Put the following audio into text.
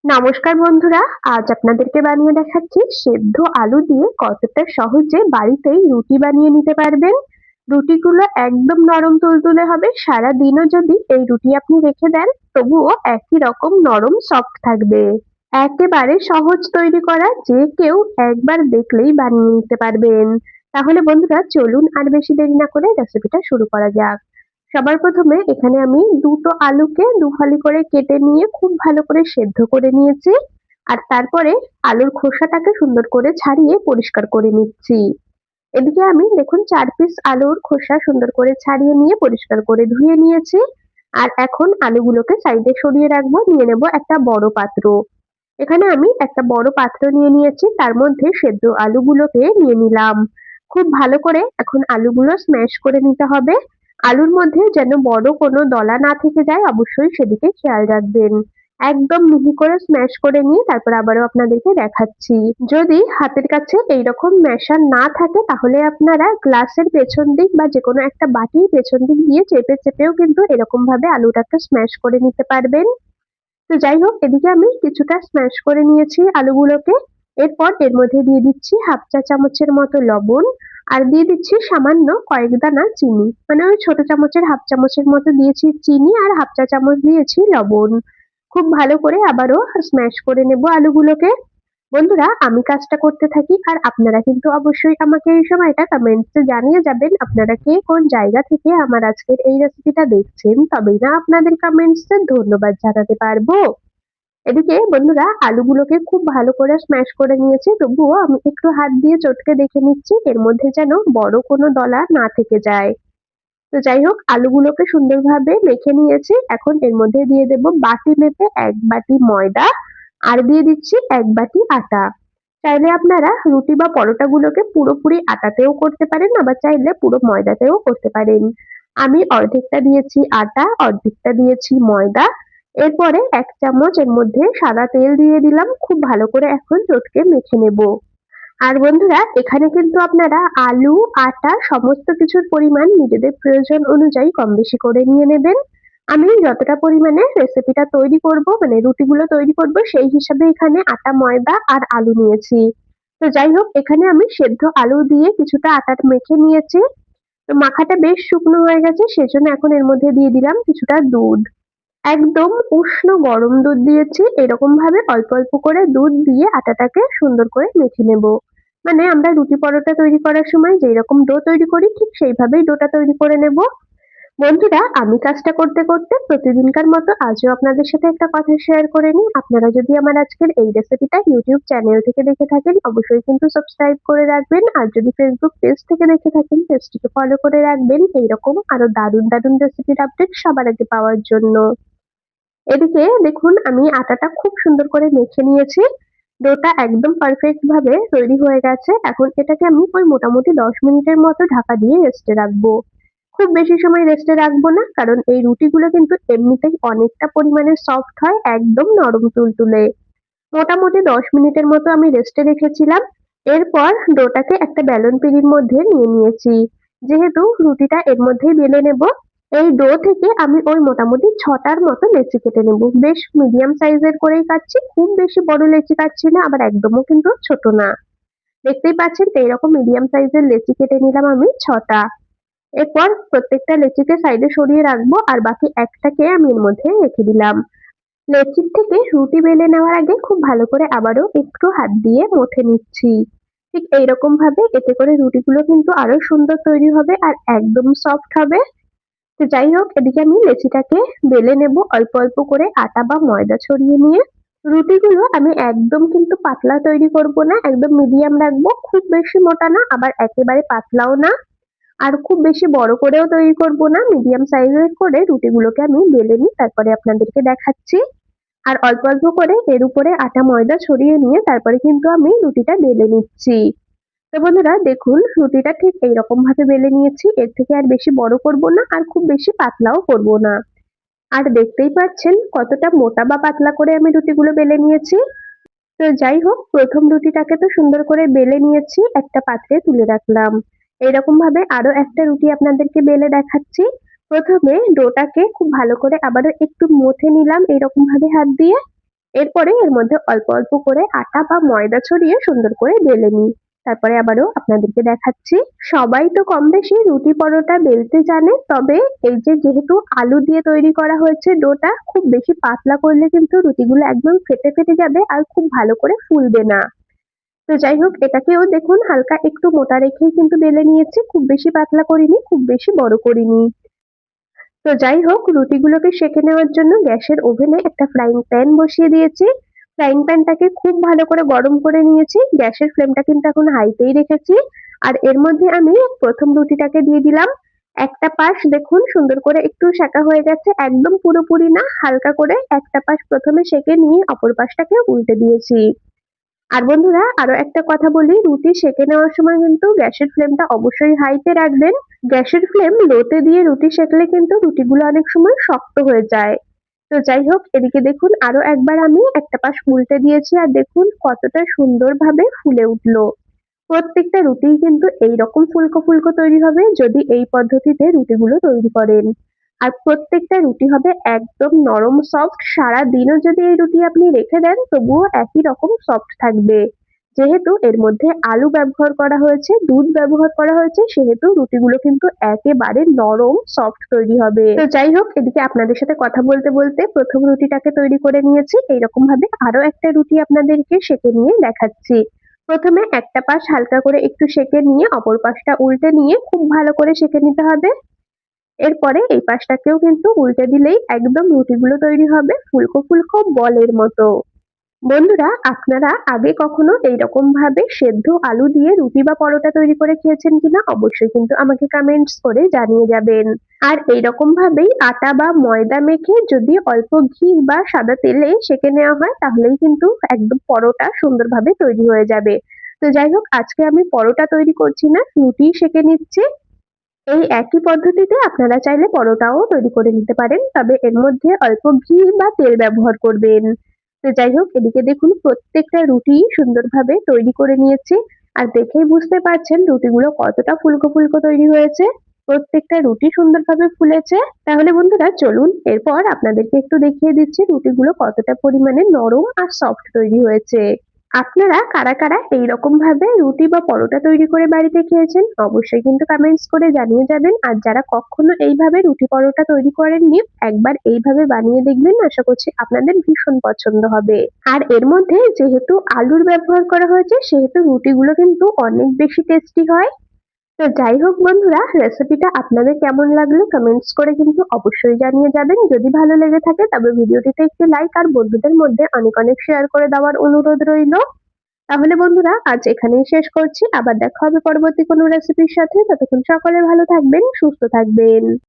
নমস্কার বন্ধুরা, আজ আপনাদেরকে বানিয়ে দেখাচ্ছি সেদ্ধ আলু দিয়ে কতটা সহজে বাড়িতেই রুটি বানিয়ে নিতে পারবেন। রুটিগুলো একদম নরম তুলতুলে হবে। সারা দিনও যদি এই রুটি আপনি রেখে দেন তবুও একই রকম নরম সফট থাকবে। একেবারে সহজ তৈরি করা, যে কেউ একবার দেখলেই বানিয়ে নিতে পারবেন। তাহলে বন্ধুরা চলুন আর বেশি দেরি না করে রেসিপিটা শুরু করা যাক। সবার প্রথমে এখানে আমি দুটো আলুকে দুফালি করে কেটে নিয়ে খুব ভালো করে সেদ্ধ করে নিয়েছি। আর তারপরে আলুর খোসাটাকে সুন্দর করে ছাড়িয়ে পরিষ্কার করে নিচ্ছি। এদিকে আমি দেখুন 4 পিস আলুর খোসা সুন্দর করে ছাড়িয়ে নিয়ে পরিষ্কার করে ধুয়ে নিয়েছি। আর এখন আলুগুলোকে সাইডে সরিয়ে রাখবো। নিয়ে নেব একটা বড় পাত্র। এখানে আমি একটা বড় পাত্র নিয়ে নিয়েছি, তার মধ্যে সেদ্ধ আলুগুলোকে নিয়ে নিলাম। খুব ভালো করে এখন আলুগুলো স্ম্যাশ করে নিতে হবে। আলুর মধ্যে যেন বড় কোনো দলা না থেকে যায়, অবশ্যই সেদিকে খেয়াল রাখবেন। একদম মিহি করে স্ম্যাশ করে নিয়ে তারপর আবারও আপনাদেরকে দেখাচ্ছি। যদি হাতের কাছে এইরকম ম্যাশার না থাকে তাহলে আপনারা গ্লাসের পেছন দিক বা যেকোনো একটা বাটির পেছন দিক দিয়ে চেপে চেপেও কিন্তু এরকম ভাবে আলুটাকে স্ম্যাশ করে নিতে পারবেন। তো যাই হোক, এদিকে আমি কিছুটা স্ম্যাশ করে নিয়েছি আলুগুলোকে। এরপর এর মধ্যে দিয়ে দিচ্ছি হাফ চা চামচের মতো লবণ। আর দিয়ে দিচ্ছি সামান্য কয়েক দানা চিনি, মানে ওই ছোট চামচের হাফ চামচের মতো দিয়েছি চিনি, আর হাফ চা চামচ দিয়েছি লবণ। খুব ভালো করে আবারও স্ম্যাশ করে নেব আলুগুলোকে। বন্ধুরা, আমি কাজটা করতে থাকি আর আপনারা কিন্তু অবশ্যই আমাকে এই সময়টা কমেন্টসে জানিয়ে যাবেন আপনারা কে কোন জায়গা থেকে আমার আজকের এই রেসিপিটা দেখছেন, তবেই না আপনাদের কমেন্টসে ধন্যবাদ জানাতে পারবো। এদিকে বন্ধুরা আলুগুলোকে খুব ভালো করে স্ম্যাশ করে নিয়েছি, তবুও আমি একটু হাত দিয়ে চটকে দেখে নিচ্ছি এর মধ্যে যেন বড় কোনো দলা না থেকে যায়। তো যাই হোক, আলুগুলোকে সুন্দরভাবে মেখে নিয়েছি। এখন এর মধ্যে দিয়ে দেব বাটি মেপে 1 বাটি ময়দা। আর দিয়ে দিচ্ছি 1 বাটি আটা। চাইলে আপনারা রুটি বা পরোটাগুলোকে পুরোপুরি আটাতেও করতে পারেন, আবার চাইলে পুরো ময়দাতেও করতে পারেন। আমি অর্ধেকটা দিয়েছি আটা, অর্ধেকটা দিয়েছি ময়দা। এরপরে 1 চামচ এর মধ্যে সাদা তেল দিয়ে দিলাম। খুব ভালো করে এখন চটকে মেখে নেব। আর বন্ধুরা, এখানে কিন্তু আপনারা আলু, আটা সমস্ত কিছুর পরিমাণ নিজেদের প্রয়োজন অনুযায়ী কম বেশি করে নিয়ে নেবেন। আমি যতটা পরিমাণে রেসিপিটা তৈরি করব, মানে রুটিগুলো তৈরি করব, সেই হিসাবে এখানে আটা, ময়দা আর আলু নিয়েছি। তো যাই হোক, এখানে আমি সেদ্ধ আলু দিয়ে কিছুটা আটা মেখে নিয়েছি। তো মাখাটা বেশ শুকনো হয়ে গেছে, সেজন্য এখন এর মধ্যে দিয়ে দিলাম কিছুটা দুধ। একদম উষ্ণ গরম দুধ দিয়েছি। এরকম ভাবে অল্প অল্প করে দুধ দিয়ে আটাটাকে সুন্দর করে মেখে নেব। মানে আমরা রুটি পরোটা তৈরি করার সময় যেই রকম ডো তৈরি করি ঠিক সেইভাবেই ডোটা তৈরি করে নেব। বন্ধুরা, আমি কাজটা করতে করতে প্রতিদিনকার মতো আজও আপনাদের সাথে একটা কথা শেয়ার করে নিই। আপনারা যদি আমার আজকের এই রেসিপিটা ইউটিউব চ্যানেল থেকে দেখে থাকেন অবশ্যই কিন্তু সাবস্ক্রাইব করে রাখবেন। আর যদি ফেসবুক পেজ থেকে দেখে থাকেন পেজটিকে ফলো করে রাখবেন এইরকম আরো দারুণ দারুণ রেসিপির আপডেট সবার আগে পাওয়ার জন্য। এদিকে দেখুন আমি আটাটা খুব সুন্দর করে মেখে নিয়েছি। ডোটা একদম পারফেক্ট ভাবে তৈরি হয়ে গেছে। এখন এটাকে আমি ওই মোটামুটি 10 মিনিটের মতো ঢাকা দিয়ে রেস্টে রাখবো। খুব বেশি সময় রেস্টে রাখবো না, কারণ এই রুটিগুলো কিন্তু এমনিতেই অনেকটা পরিমাণে সফট হয়, একদম নরম তুলতুলে। মোটামুটি 10 মিনিটের মতো আমি রেস্টে রেখেছিলাম। এরপর ডোটাকে একটা ব্যালন পিঁড়ির মধ্যে নিয়ে নিয়েছি। যেহেতু রুটিটা এর মধ্যেই বেলে নেব, এই ডো থেকে আমি ওই মোটামুটি 6টার মতো লেচি কেটে নেব। বেশ মিডিয়াম সাইজের করেই কাটছি, খুব বেশি বড় লেচি কাটছি না, আবার একদমও কিন্তু ছোট না। দেখতেই পাচ্ছেন এইরকম মিডিয়াম সাইজের লেচি কেটে নিলাম আমি 6টা। এরপর প্রত্যেকটা লেচিকে সাইডে সরিয়ে রাখবো, আর বাকি একটাকে আমি এর মধ্যে রেখে দিলাম। লেচির থেকে রুটি বেলে নেওয়ার আগে খুব ভালো করে আবারও একটু হাত দিয়ে মথে নিচ্ছি। ঠিক এইরকম ভাবে, এতে করে রুটিগুলো কিন্তু আরো সুন্দর তৈরি হবে আর একদম সফট হবে। তো যাই হোক, এদিকে আমি লেচিটাকে বেলে নেব অল্প অল্প করে আটা বা ময়দা ছড়িয়ে নিয়ে। রুটিগুলো আমি একদম কিন্তু পাতলা তৈরি করব না, একদম মিডিয়াম রাখবো। খুব বেশি মোটা না, আবার একেবারে পাতলাও না। আর খুব বেশি বড় করেও তৈরি করব না, মিডিয়াম সাইজের করে রুটিগুলোকে আমি বেলে নিই, তারপরে আপনাদেরকে দেখাচ্ছি। আর অল্প অল্প করে এর উপরে আটা ময়দা ছড়িয়ে নিয়ে তারপরে কিন্তু আমি রুটিটা বেলে নিচ্ছি। তো বন্ধুরা দেখুন, রুটিটা ঠিক এইরকম ভাবে বেলে নিয়েছি। এর থেকে আর বেশি বড় করব না, আর খুব বেশি পাতলাও করব না। আর দেখতেই পাচ্ছেন কতটা মোটা বা পাতলা করে আমি রুটিগুলো বেলে নিয়েছি। তো যাই হোক, প্রথম রুটিটাকে তো সুন্দর করে বেলে নিয়েছি, একটা পাত্রে তুলে রাখলাম। এরকম ভাবে আরো একটা রুটি আপনাদেরকে বেলে দেখাচ্ছি। প্রথমে ডোটাকে খুব ভালো করে আবারও একটু মথে নিলাম এরকম ভাবে হাত দিয়ে। এরপরে এর মধ্যে অল্প অল্প করে আটা বা ময়দা ছড়িয়ে সুন্দর করে বেলে নিই। তারপরে আবারও আপনাদেরকে দেখাচ্ছি। সবাই তো কম বেশি রুটি পরোটা বেলতে জানে, তবে এই যে যেহেতু আলু দিয়ে তৈরি করা হয়েছে ডোটা, খুব বেশি পাতলা করলে কিন্তু রুটিগুলো একদম ফেটে ফেটে যাবে আর খুব ভালো করে ফুলবে না। তো যাই হোক, এটাকেও দেখুন হালকা একটু মোটা রেখেই কিন্তু বেলে নিয়েছি, খুব বেশি পাতলা করিনি, খুব বেশি বড় করিনি। তো যাই হোক, রুটিগুলোকে সেঁকে নেওয়ার জন্য গ্যাসের ওভেনে একটা ফ্রাইং প্যান বসিয়ে দিয়েছি। ফ্রাইং প্যানটাকে খুব ভালো করে গরম করে নিয়েছি। গ্যাসের ফ্লেমটা কিন্তু এখন হাইতেই রেখেছি। আর এর মধ্যে আমি প্রথম রুটিটাকে দিয়ে দিলাম। একটা পাশ দেখুন সুন্দর করে একটু সেঁকা হয়ে গেছে, একদম পুরোপুরি না, হালকা করে একটা পাশ প্রথমে সেঁকে নিয়ে অপর পাশটাকে উল্টে দিয়েছি। আর বন্ধুরা, আরো একটা কথা বলি, রুটি সেঁকে নেওয়ার সময় কিন্তু গ্যাসের ফ্লেমটা অবশ্যই হাইতে রাখবেন। গ্যাসের ফ্লেম লোতে দিয়ে রুটি সেঁকলে কিন্তু রুটিগুলো অনেক সময় শক্ত হয়ে যায়। তো যাই হোক, এদিকে দেখুন আরো একবার আমি একটা পাশ উল্টে দিয়েছি আর দেখুন কতটা সুন্দরভাবে ফুলে উঠলো। প্রত্যেকটা রুটিই কিন্তু এইরকম ফুলকো ফুলকো তৈরি হবে যদি এই পদ্ধতিতে রুটিগুলো তৈরি করেন। আর প্রত্যেকটা রুটি হবে একদম নরম সফট, সারাদিনও যদি এই রুটি আপনি রেখে দেন তবুও একই রকম সফট থাকবে। যেহেতু এর মধ্যে আলু ব্যবহার করা হয়েছে, দুধ ব্যবহার করা হয়েছে, সেহেতু রুটিগুলো কিন্তু একেবারে নরম সফট তৈরি হবে। তো যাই হোক, এদিকে আপনাদের সাথে কথা বলতে বলতে প্রথম রুটিটাকে তৈরি করে নিয়েছি। এইরকম ভাবে আরো একটা রুটি আপনাদেরকে সেঁকে নিয়ে দেখাচ্ছি। প্রথমে একটা পাশ হালকা করে একটু সেঁকে নিয়ে অপর পাশটা উল্টে নিয়ে খুব ভালো করে সেঁকে নিতে হবে। এরপরে এই পাশটাকেও কিন্তু উল্টে দিলেই একদম রুটিগুলো তৈরি হবে ফুলকো ফুলকো বলের মতো। বন্ধুরা, আপনারা আগে কখনো এইরকম ভাবে সেদ্ধ আলু দিয়ে রুটি বা পরোটা তৈরি করে খেয়েছেন কিনা অবশ্যই কিন্তু আমাকে কমেন্টস করে জানিয়ে যাবেন। আর এইরকম ভাবেই আটা বা ময়দা মেখে যদি অল্প ঘি বা সাদা তেলে সেঁকে নেওয়া হয় তাহলেই কিন্তু একদম পরোটা সুন্দরভাবে তৈরি হয়ে যাবে। তো যাই হোক, আজকে আমি পরোটা তৈরি করছি না, রুটি সেঁকে নিচ্ছি। এই একই পদ্ধতিতে আপনারা চাইলে পরোটাও তৈরি করে নিতে পারেন, তবে এর মধ্যে অল্প ঘি বা তেল ব্যবহার করবেন। তো যাই হোক, এদিকে দেখুন প্রত্যেকটা রুটি সুন্দরভাবে তৈরি করে নিয়েছি। আর দেখেই বুঝতে পারছেন রুটিগুলো কতটা ফুলকো ফুলকো তৈরি হয়েছে। প্রত্যেকটা রুটি সুন্দরভাবে ফুলেছে। তাহলে বন্ধুরা চলুন এরপর আপনাদেরকে একটু দেখিয়ে দিচ্ছি রুটিগুলো কতটা পরিমাণে নরম আর সফট তৈরি হয়েছে। আপনারা কারা কারা এইরকম ভাবে রুটি বা পরোটা তৈরি করে বাড়িতে খেয়েছেন অবশ্যই কিন্তু কমেন্টস করে জানিয়ে যাবেন। আর যারা কখনো এইভাবে রুটি পরোটা তৈরি করেননি, একবার এইভাবে বানিয়ে দেখবেন, আশা করছি আপনাদের ভীষণ পছন্দ হবে। আর এর মধ্যে যেহেতু আলুর ব্যবহার করা হয়েছে সেহেতু রুটিগুলো কিন্তু অনেক বেশি টেস্টি হয়। তো যাই হোক বন্ধুরা, রেসিপিটা আপনাদের কেমন লাগলো কমেন্টস করে কিন্তু অবশ্যই জানিয়ে যাবেন। যদি ভালো লেগে থাকে তবে ভিডিওটিতে একটি লাইক আর বন্ধুদের মধ্যে অনেক অনেক শেয়ার করে দেওয়ার অনুরোধ রইল। তাহলে বন্ধুরা আজ এখানেই শেষ করছি, আবার দেখা হবে পরবর্তী কোনো রেসিপির সাথে। ততক্ষণ সকলে ভালো থাকবেন, সুস্থ থাকবেন।